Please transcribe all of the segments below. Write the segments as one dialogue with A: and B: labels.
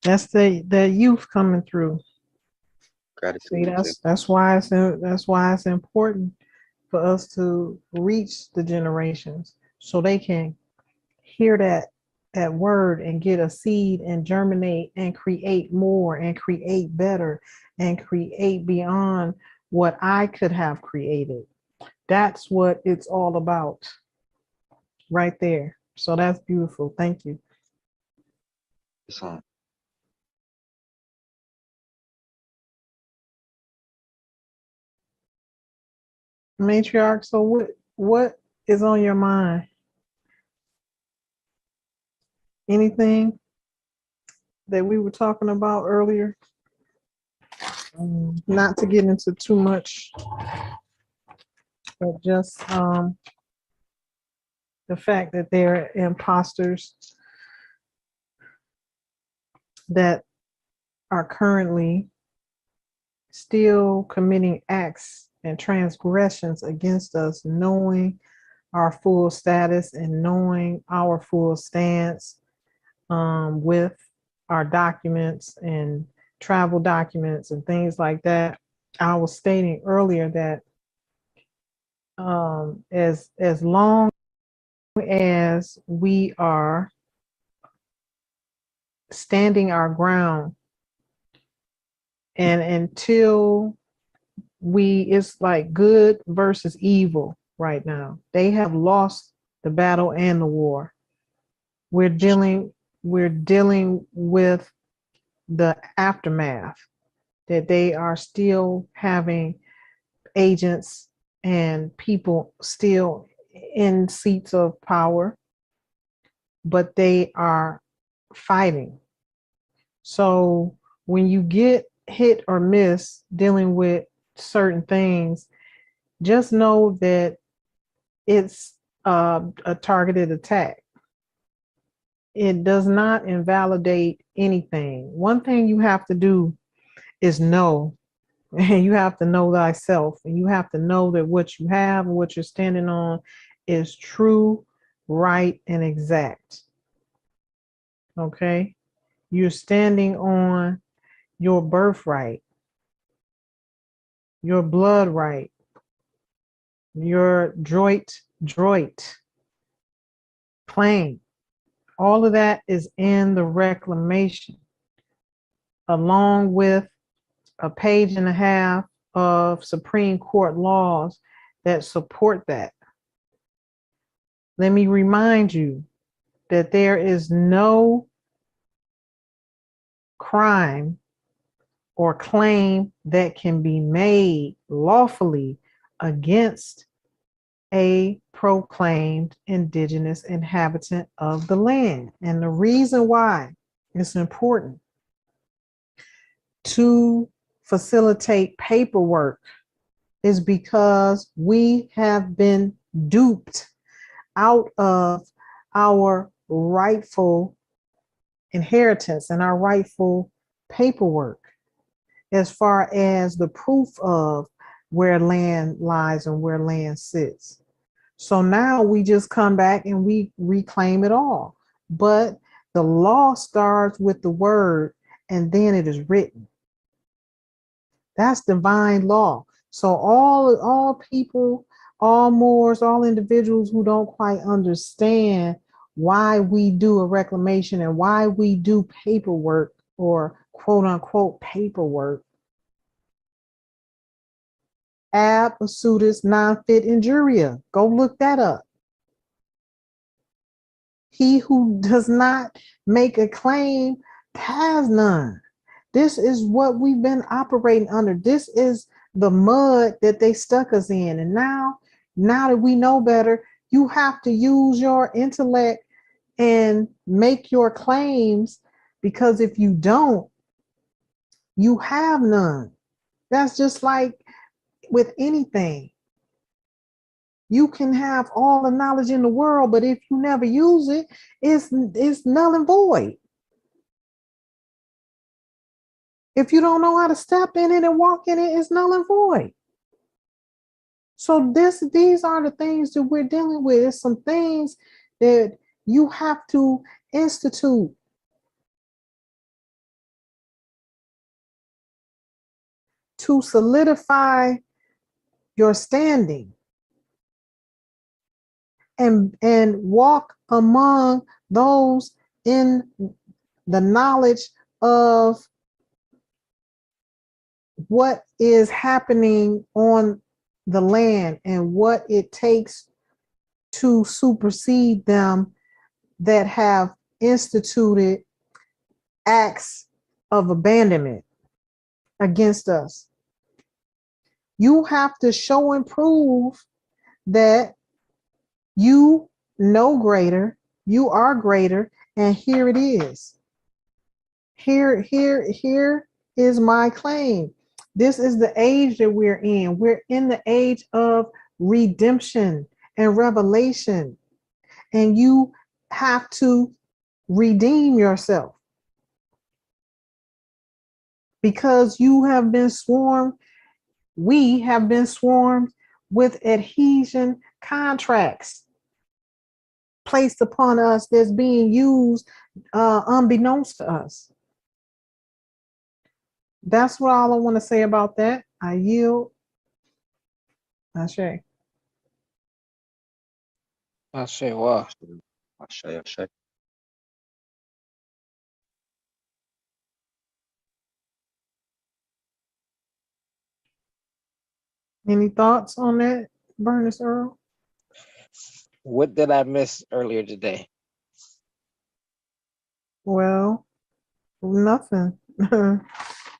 A: That's the youth coming through. See,
B: Gratitude too.
A: that's why it's important for us to reach the generations so they can hear that word and get a seed and germinate and create more and create better and create beyond what I could have created. That's what it's all about right there. So that's beautiful. Thank you.
B: So,
A: Matriarch, so what is on your mind? Anything that we were talking about earlier? Not to get into too much, but just the fact that they're imposters that are currently still committing acts and transgressions against us, knowing our full status and knowing our full stance with our documents and travel documents and things like that. I was stating earlier that as long as we are standing our ground and until it's like good versus evil right now. They have lost the battle and the war. We're dealing we're dealing with the aftermath that they are still having agents and people still in seats of power, but they are fighting. So when you get hit or miss dealing with certain things, just know that it's a targeted attack. It does not invalidate anything. One thing you have to do is know, and you have to know thyself, and you have to know that what you have and what you're standing on is true, right, and exact. Okay? You're standing on your birthright, your blood right, your droit claim. All of that is in the reclamation, along with a page and a half of Supreme Court laws that support that. Let me remind you that there is no crime or claim that can be made lawfully against a proclaimed indigenous inhabitant of the land. And the reason why it's important to facilitate paperwork is because we have been duped out of our rightful inheritance and our rightful paperwork as far as the proof of where land lies and where land sits. So now we just come back and we reclaim it all. But the law starts with the word and then it is written. That's divine law. So all people, all Moors, all individuals who don't quite understand why we do a reclamation and why we do paperwork or quote unquote paperwork, ab assutis non fit injuria. Go look that up. He who does not make a claim has none. This is what we've been operating under. This is the mud that they stuck us in. And now that we know better, you have to use your intellect and make your claims, because if you don't, you have none. That's just like with anything. You can have all the knowledge in the world, but if you never use it, it's null and void. If you don't know how to step in it and walk in it, it's null and void. So these are the things that we're dealing with. It's some things that you have to institute. to solidify your standing and walk among those in the knowledge of what is happening on the land and what it takes to supersede them that have instituted acts of abandonment against us. You have to show and prove that you know greater, you are greater, and here it is. Here is my claim. This is the age that we're in. We're in the age of redemption and revelation, and you have to redeem yourself because you have been swarmed. We have been swarmed with adhesion contracts placed upon us that's being used unbeknownst to us. That's what all I want to say about that. I yield. Ashe.
C: Wow.
B: Ashe.
A: Any thoughts on that, Bernice Earl?
C: What did I miss earlier today?
A: Well, nothing.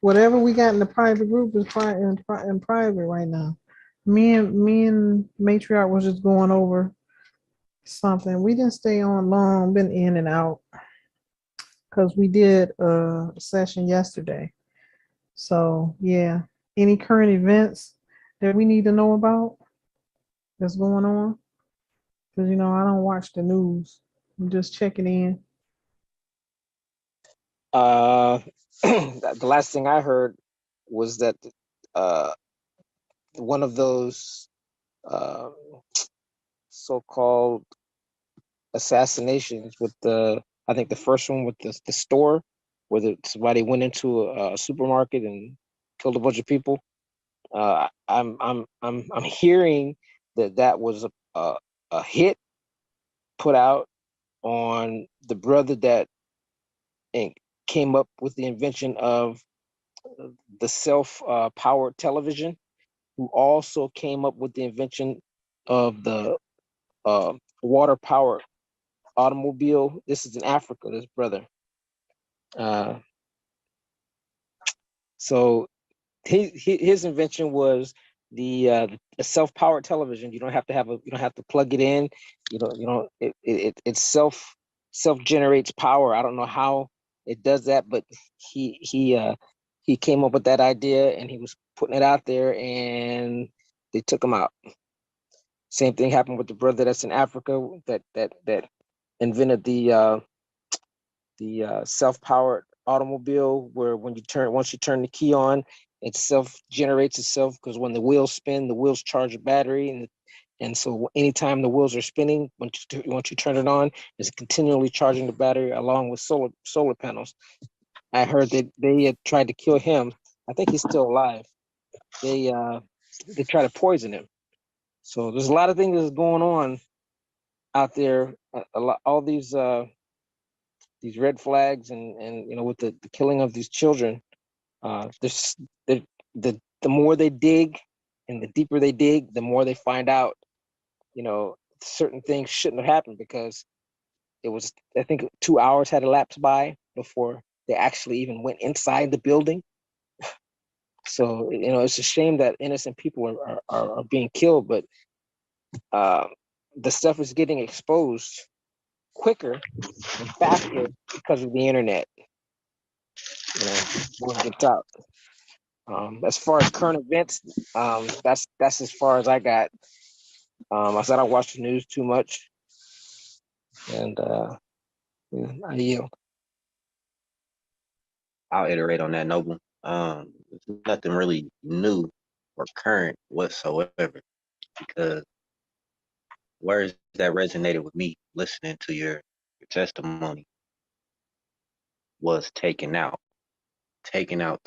A: Whatever we got in the private group is in private right now. Me and Matriarch was just going over something. We didn't stay on long, been in and out because we did a session yesterday. So yeah, any current events that we need to know about that's going on? Because I don't watch the news. I'm just checking in.
C: The last thing I heard was that one of those uh, so-called assassinations with I think the first one with the store where somebody went into a supermarket and killed a bunch of people. I'm hearing that was a hit put out on the brother that came up with the invention of the self-powered television, who also came up with the invention of the water-powered automobile. This is in Africa, this brother. So his invention was the self-powered television. You don't have to plug it in. It self-generates power. I don't know how it does that, but he came up with that idea and he was putting it out there and they took him out. Same thing happened with the brother that's in Africa that invented the self-powered automobile, where once you turn the key on, it self-generates itself, because when the wheels spin, the wheels charge a battery, and so anytime the wheels are spinning, once you turn it on, it's continually charging the battery along with solar panels. I heard that they had tried to kill him. I think he's still alive. They try to poison him. So there's a lot of things that's going on out there. All these red flags and with the killing of these children. There's the more they dig and the deeper they dig, the more they find out certain things shouldn't have happened, because it was, I think, 2 hours had elapsed by before they actually even went inside the building. So it's a shame that innocent people are being killed, but the stuff is getting exposed quicker and faster because of the internet. Word gets out. As far as current events, that's as far as I got. I said I watch the news too much, and I yield.
B: I'll iterate on that, Noble. It's nothing really new or current whatsoever, because words that resonated with me listening to your testimony was taken out. taken out,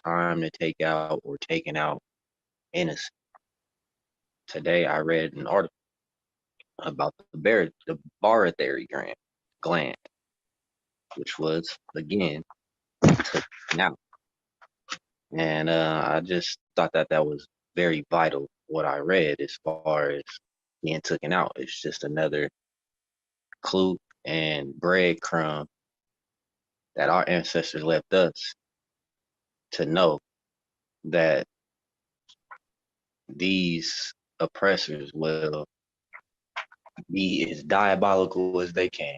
B: time to take out or taken out innocent. Today I read an article about the barotheric gland, which was again taken out. And I just thought that that was very vital what I read as far as being taken out. It's just another clue and breadcrumb that our ancestors left us to know that these oppressors will be as diabolical as they can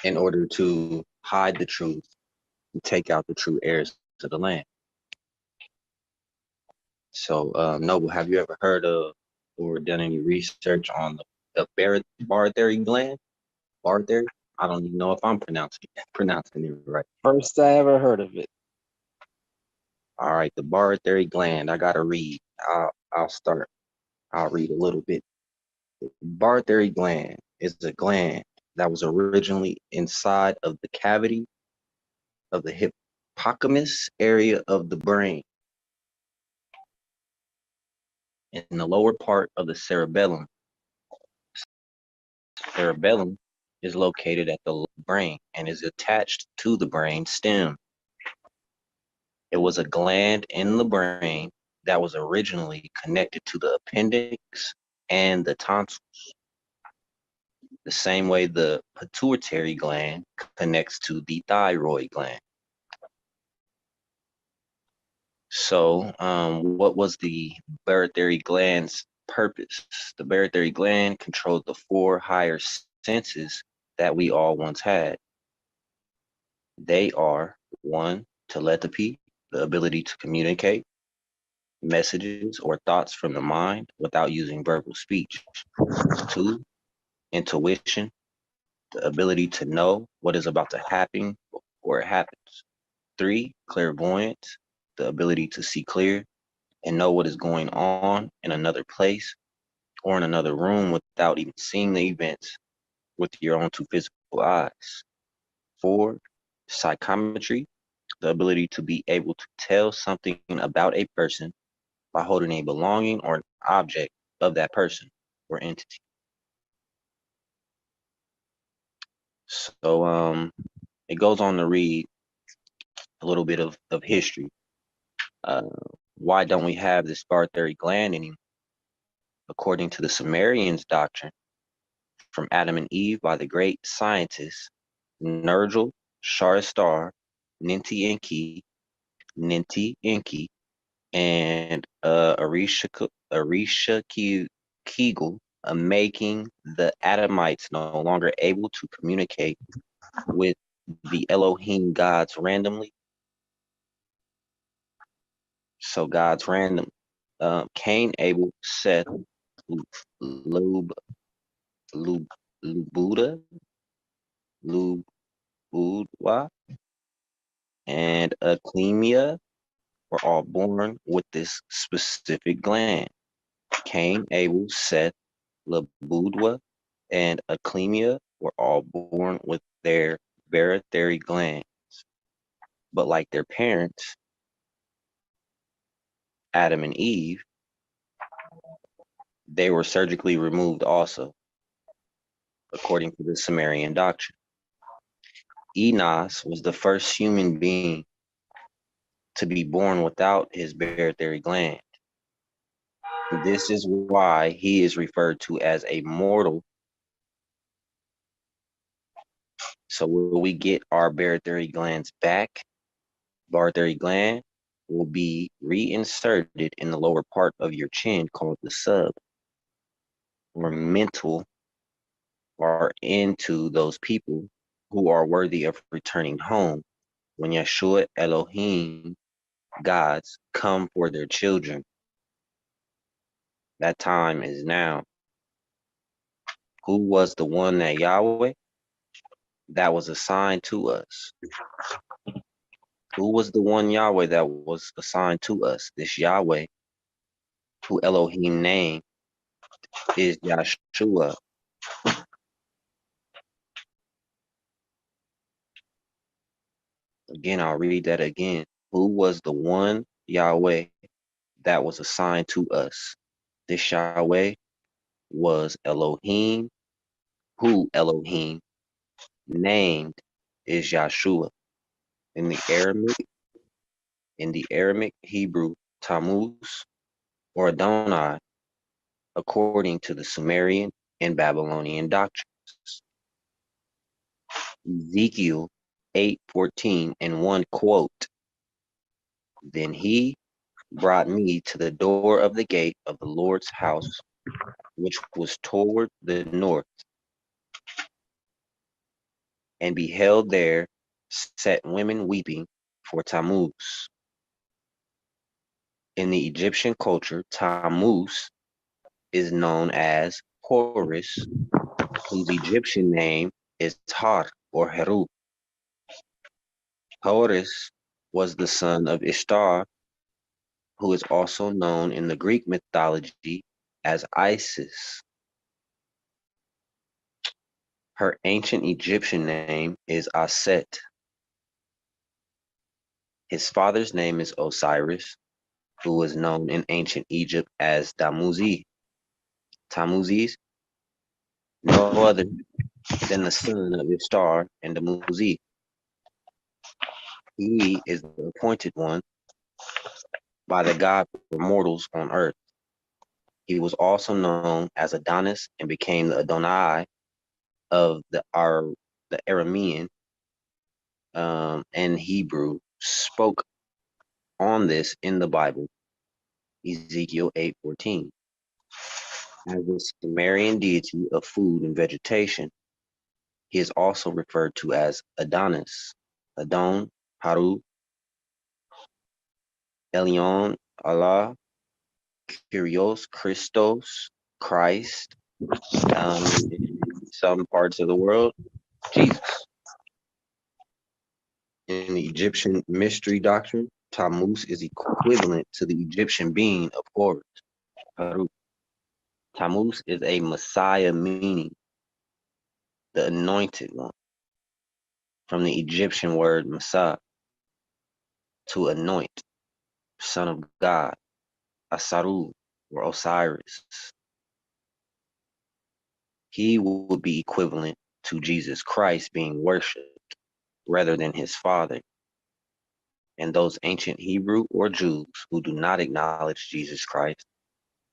B: in order to hide the truth and take out the true heirs to the land. So, Noble, have you ever heard of or done any research on the barotheric gland? Barotheric? I don't even know if I'm pronouncing it right.
C: First I ever heard of it.
B: All right, the barotheric gland. I gotta read. I'll start. I'll read a little bit. The barotheric gland is a gland that was originally inside of the cavity of the hippocampus area of the brain, in the lower part of the cerebellum. Cerebellum is located at the brain and is attached to the brain stem. It was a gland in the brain that was originally connected to the appendix and the tonsils, the same way the pituitary gland connects to the thyroid gland. So, what was the barotheric gland's purpose? The barotheric gland controlled the four higher senses that we all once had. They are: one, telepathy, the ability to communicate messages or thoughts from the mind without using verbal speech. Two, intuition, the ability to know what is about to happen before it happens. Three, clairvoyance, the ability to see clear and know what is going on in another place or in another room without even seeing the events with your own two physical eyes. Four, psychometry, the ability to be able to tell something about a person by holding a belonging or an object of that person or entity. So it goes on to read a little bit of history. Uh, why don't we have this barotheric gland anymore? According to the Sumerians' doctrine from Adam and Eve by the great scientists Nergal, Sharistar, Ninti Enki, and Arisha Kegel, making the Adamites no longer able to communicate with the Elohim gods randomly. So gods random. Cain, Abel, Seth, Lub, Lub, Lubuda, Lubudwa, and Aklemia were all born with this specific gland. Cain, Abel, Seth, Labudwa, and Aklemia were all born with their barotheric glands. But like their parents, Adam and Eve, they were surgically removed also, according to the Sumerian doctrine. Enos was the first human being to be born without his barotheric gland. This is why he is referred to as a mortal. So will we get our barotheric glands back? Barotheric gland will be reinserted in the lower part of your chin called the sub, or mental, or into those people who are worthy of returning home when Yeshua Elohim, gods, come for their children. That time is now. Who was the one that Yahweh that was assigned to us? Who was the one Yahweh that was assigned to us? This Yahweh, who Elohim named, is Yahshua. Again, I'll read that again. Who was the one Yahweh that was assigned to us? This Yahweh was Elohim, who Elohim named is Yahshua. In the Aramaic Hebrew, Tammuz or Adonai, according to the Sumerian and Babylonian doctrines. Ezekiel 8:14 and one quote, then he brought me to the door of the gate of the Lord's house, which was toward the north, and beheld there sat women weeping for Tammuz. In the Egyptian culture, Tammuz is known as Horus, whose Egyptian name is Har or Heru. Horus was the son of Ishtar, who is also known in the Greek mythology as Isis. Her ancient Egyptian name is Aset. His father's name is Osiris, who was known in ancient Egypt as Tammuzes, no other than the son of Ishtar and Tammuzes. He is the appointed one by the god for mortals on earth. He was also known as Adonis and became the Adonai of the Aramean and Hebrew spoke on this in the Bible, Ezekiel 8:14. As the Sumerian deity of food and vegetation, he is also referred to as Adonis, Adon, Haru, Elion, Allah, Kyrios, Christos, Christ, in some parts of the world, Jesus. In the Egyptian mystery doctrine, Tammuz is equivalent to the Egyptian being of Horus, Haru. Tammuz is a Messiah, meaning the anointed one, from the Egyptian word Messiah, to anoint, son of God, Asaru, or Osiris. He would be equivalent to Jesus Christ being worshipped rather than his father. And those ancient Hebrew or Jews who do not acknowledge Jesus Christ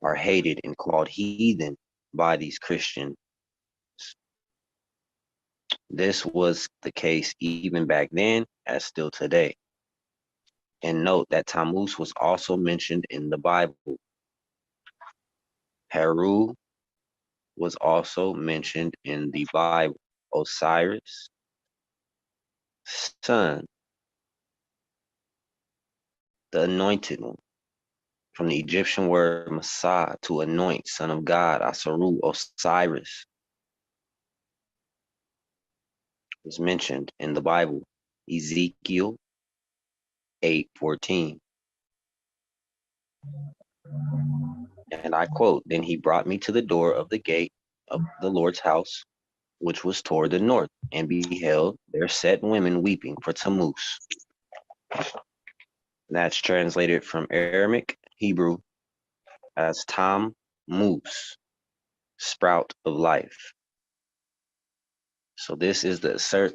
B: are hated and called heathen by these Christians. This was the case even back then as still today. And note that Tammuz was also mentioned in the Bible. Heru was also mentioned in the Bible. Osiris, son, the anointed one. From the Egyptian word Messiah, to anoint, son of God, Asaru, Osiris, is mentioned in the Bible. Ezekiel 8:14. And I quote, then he brought me to the door of the gate of the Lord's house, which was toward the north, and beheld there sat women weeping for Tammuz. That's translated from Aramaic Hebrew as Tammuz, sprout of life. So this is the assert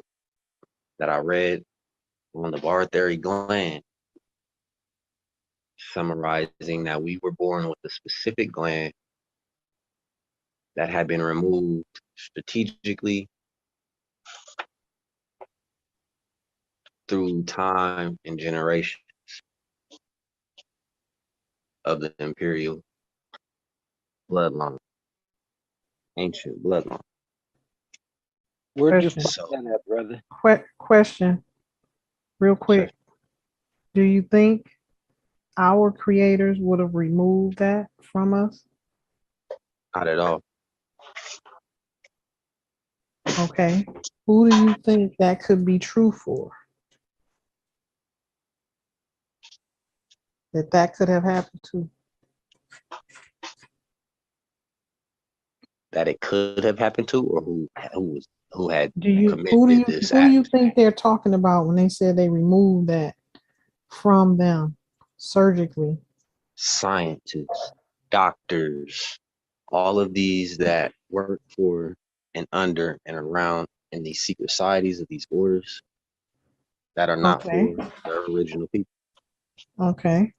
B: that I read on the barthary gland, summarizing that we were born with a specific gland that had been removed strategically through time and generation of the imperial bloodline, ancient bloodline.
C: Where'd you
A: Question.
C: find that at, brother?
A: Question, real quick. Do you think our creators would have removed that from us?
B: Not at all.
A: Okay. Who do you think that could be true for? That could have happened to?
B: That it could have happened to, or who who had
A: Do you
B: committed this
A: who do you
B: act.
A: think they're talking about when they said they removed that from them surgically?
B: Scientists, doctors, all of these that work for and under and around in these secret societies of these orders that are not
A: Okay.
B: for the original people.
A: Okay.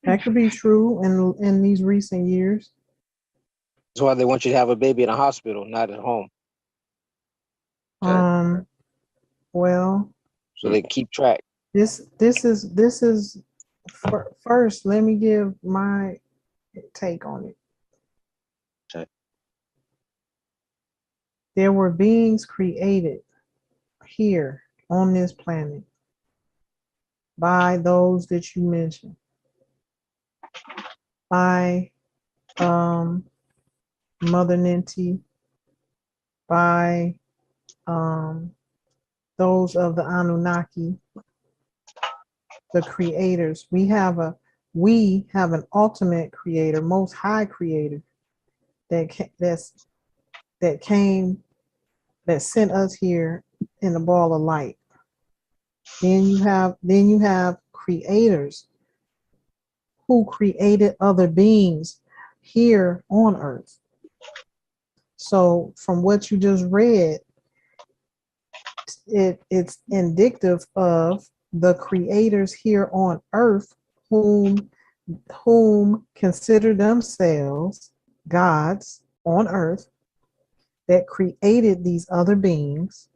A: That could be true in these recent years.
C: That's why they want you to have a baby in a hospital, not at home,
B: Okay.
A: Well,
C: so they can keep track.
A: this is first, let me give my take on it.
B: Okay.
A: There were beings created here on this planet by those that you mentioned, by Mother Ninti, by those of the Anunnaki, the creators. We have an ultimate creator, most high creator that came, that sent us here in a ball of light. Then you have creators who created other beings here on earth. So from what you just read, it's indicative of the creators here on earth whom consider themselves gods on earth, that created these other beings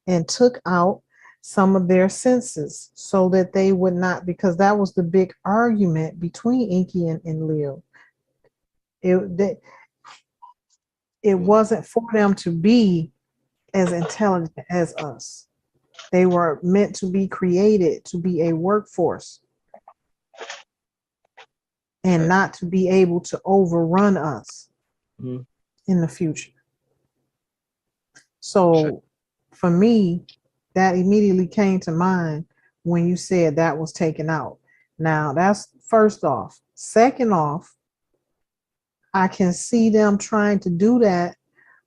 A: and took out some of their senses so that they would not, because that was the big argument between Inky and Leo. It wasn't for them to be as intelligent as us. They were meant to be created to be a workforce and
B: Okay.
A: not to be able to overrun us
C: Mhm.
A: in the future. So for me, that immediately came to mind when you said that was taken out. Now, that's first off. Second off, I can see them trying to do that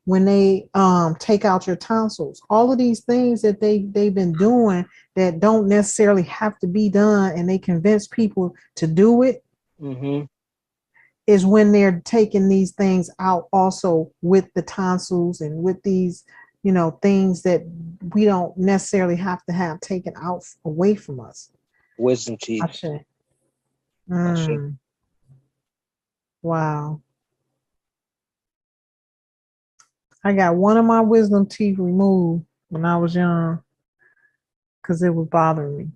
A: when they take out your tonsils. All of these things that they've been doing that don't necessarily have to be done, and they convince people to do it, is when they're taking these things out also with the tonsils and with these, things that we don't necessarily have to have taken out away from us.
C: Wisdom teeth.
A: Ashe. Mm, wow. I got one of my wisdom teeth removed when I was young because it was bothering me.
C: They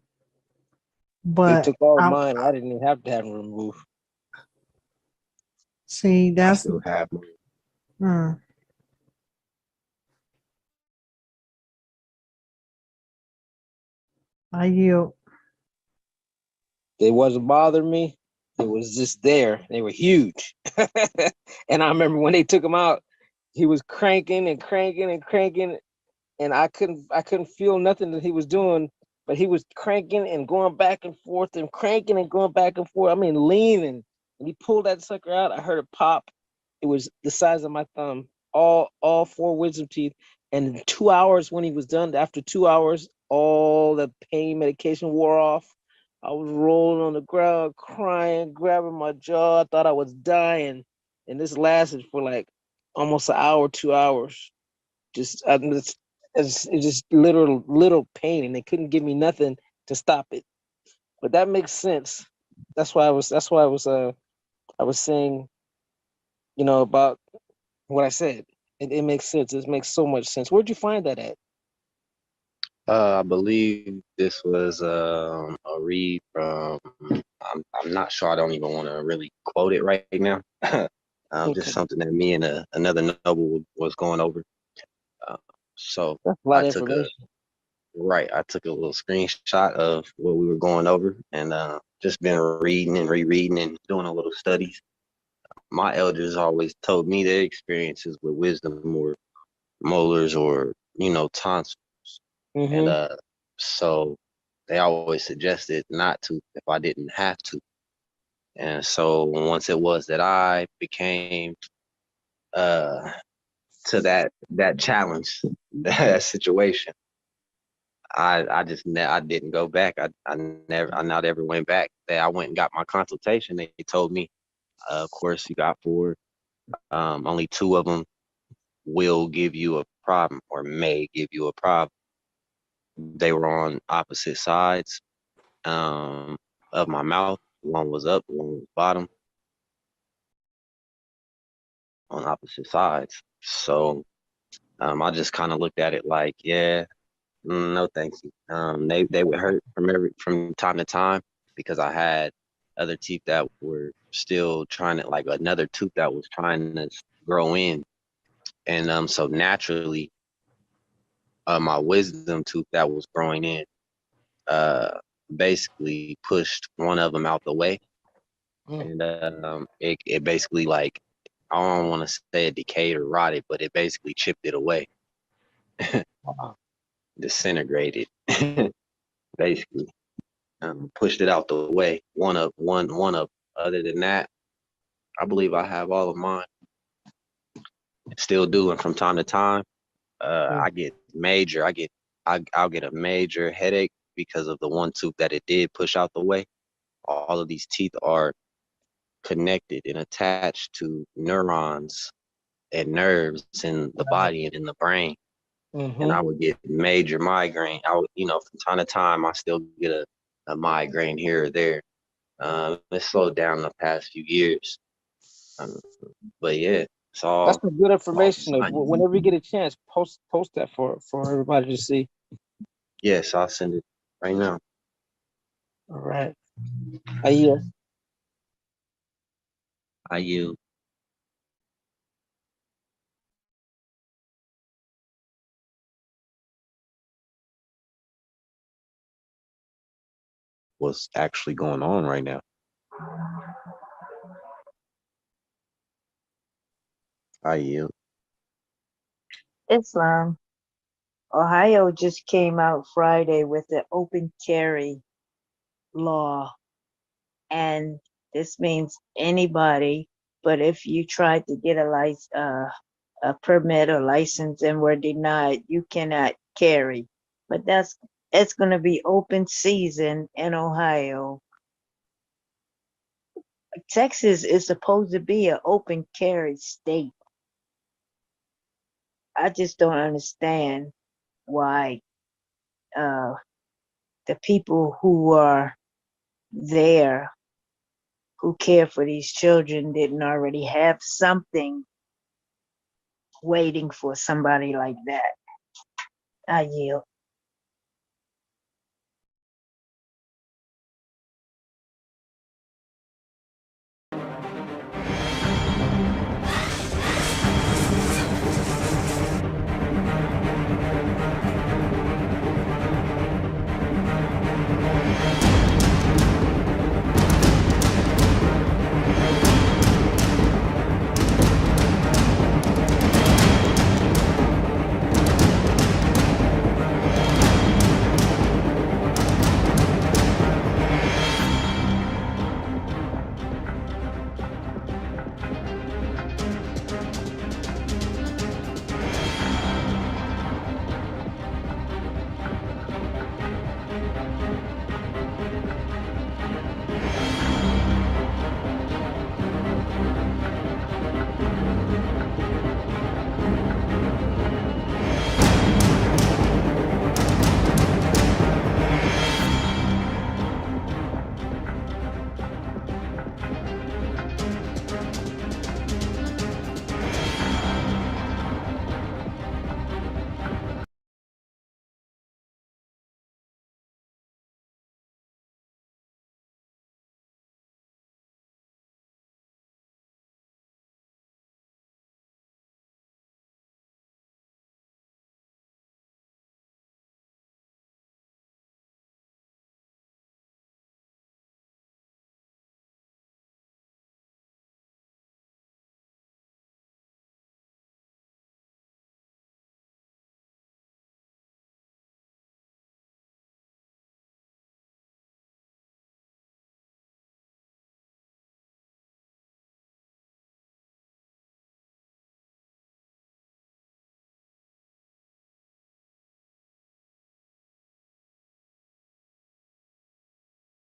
A: But
C: took all of
A: I
C: mine. I didn't even have to have them removed.
A: see
B: I
A: that's
B: still have
A: mm, I yield.
C: They wasn't bothering me. It was just there. They were huge. And I remember when they took him out, he was cranking and cranking and cranking, and I couldn't feel nothing that he was doing, but he was cranking and going back and forth and cranking and going back and forth. I mean, leaning. And he pulled that sucker out. I heard it pop. It was the size of my thumb. All four wisdom teeth. And in 2 hours, when he was done, after 2 hours, all the pain medication wore off. I was rolling on the ground, crying, grabbing my jaw. I thought I was dying. And this lasted for like almost an hour, 2 hours. It's just little pain, and they couldn't give me nothing to stop it. But that makes sense. I was saying, about what I said. It makes sense. It makes so much sense. Where'd you find that at?
B: I believe this was a read from. I'm not sure. I don't even want to really quote it right now. Just
C: Okay.
B: something that me and another noble was going over. Uh, so
C: That's a lot
B: I
C: of
B: took a
C: information.
B: I took a little screenshot of what we were going over, and just been reading and rereading and doing a little studies. My elders always told me their experiences with wisdom or molars or tonsils, and
C: Mm-hmm.
B: so they always suggested not to if I didn't have to. And so once it was that I became uh to that challenge, that situation. I didn't go back. I not ever went back. I went and got my consultation. They told me, of course, you got four. Only two of them will give you a problem or may give you a problem. They were on opposite sides of my mouth. One was up, one was bottom, on opposite sides. So I just kind of looked at it like, yeah, no, thank you. They would hurt from time to time because I had other teeth that were still trying to, like another tooth that was trying to grow in, and so naturally, my wisdom tooth that was growing in, uh, basically pushed one of them out the way,
C: Mm.
B: and it basically, like, I don't want to say it decayed or rotted, but it basically chipped it away,
C: Wow.
B: disintegrated, basically. Pushed it out the way. One up. Other than that, I believe I have all of mine. Still do, and from time to time,
C: Mm.
B: I get major. I'll get a major headache because of the one tooth that it did push out the way. All of these teeth are connected and attached to neurons and nerves in the
C: Right.
B: body and in the brain. And
C: Mm-hmm.
B: I would get major migraine. I would, from time to time, I still get a migraine here or there. It slowed down the past few years. Um, but yeah,
C: That's some good
B: it's all
C: information.
B: signs.
C: Whenever you get a chance, post that for everybody to see.
B: Yes, I'll send it right now.
C: All right. I hear.
B: I yield. What's actually going on right now? I yield.
D: Islam. Ohio just came out Friday with the open carry law, and this means anybody. But if you tried to get a permit or license and were denied, you cannot carry. But it's going to be open season in Ohio. Texas is supposed to be an open carry state. I just don't understand why uh, the people who are there who care for these children didn't already have something waiting for somebody like that. I yield.